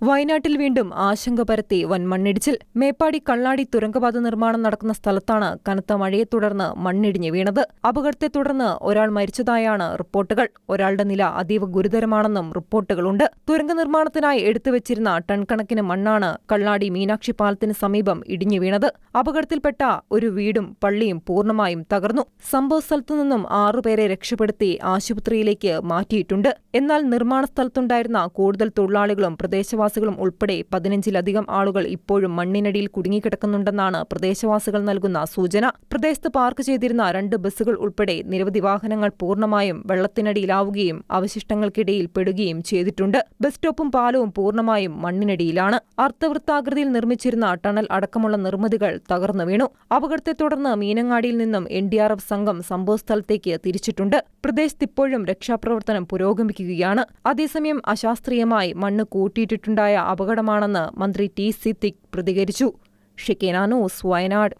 വയനാട്ടിൽ വീണ്ടും ആശങ്ക പരത്തി വൻ മണ്ണിടിച്ചിൽ. മേപ്പാടി കള്ളാടി തുരങ്കപാത നിർമ്മാണം നടക്കുന്ന സ്ഥലത്താണ് കനത്ത മഴയെ തുടർന്ന് മണ്ണിടിഞ്ഞ് വീണത്. അപകടത്തെ തുടർന്ന് ഒരാൾ മരിച്ചതായാണ് റിപ്പോർട്ടുകൾ. ഒരാളുടെ നില അതീവ ഗുരുതരമാണെന്നും റിപ്പോർട്ടുകളുണ്ട്. തുരങ്ക നിർമ്മാണത്തിനായി എടുത്തുവച്ചിരുന്ന ടൺ കണക്കിന് മണ്ണാണ് കള്ളാടി മീനാക്ഷി പാലത്തിന് സമീപം ഇടിഞ്ഞു വീണത്. അപകടത്തിൽപ്പെട്ട ഒരു വീടും പള്ളിയും പൂർണ്ണമായും തകർന്നു. സംഭവസ്ഥലത്തു നിന്നും 6 പേരെ രക്ഷപ്പെടുത്തി ആശുപത്രിയിലേക്ക് മാറ്റിയിട്ടുണ്ട്. എന്നാൽ നിർമ്മാണ സ്ഥലത്തുണ്ടായിരുന്ന കൂടുതൽ തൊഴിലാളികളും പ്രദേശവാസികളും ഉൾപ്പെടെ 15-ലധികം ആളുകൾ ഇപ്പോഴും മണ്ണിനടിയിൽ കുടുങ്ങിക്കിടക്കുന്നുണ്ടെന്നാണ് പ്രദേശവാസികൾ നൽകുന്ന സൂചന. പ്രദേശത്ത് പാർക്ക് ചെയ്തിരുന്ന 2 ബസ്സുകൾ ഉൾപ്പെടെ നിരവധി വാഹനങ്ങൾ പൂർണ്ണമായും വെള്ളത്തിനടിയിലാവുകയും അവശിഷ്ടങ്ങൾക്കിടയിൽ പെടുകയും ചെയ്തിട്ടുണ്ട്. ബസ് സ്റ്റോപ്പും പാലവും പൂർണ്ണമായും മണ്ണിനടിയിലാണ്. അർദ്ധവൃത്താകൃതിയിൽ നിർമ്മിച്ചിരുന്ന ടണൽ അടക്കമുള്ള നിർമ്മിതികൾ തകർന്നു വീണു. അപകടത്തെ തുടർന്ന് മീനങ്ങാടിയിൽ നിന്നും NDRF സംഘം സംഭവസ്ഥലത്തേക്ക് തിരിച്ചിട്ടുണ്ട്. പ്രദേശത്ത് ഇപ്പോഴും രക്ഷാപ്രവർത്തനം പുരോഗമിക്കുകയാണ്. അതേസമയം അശാസ്ത്രീയമായി മണ്ണ് കൂട്ടിയിട്ടിട്ടുണ്ടായ അപകടമാണെന്ന് മന്ത്രി T. സിദ്ദിഖ് പ്രതികരിച്ചു. ഷിക്കേന ന്യൂസ്, വയനാട്.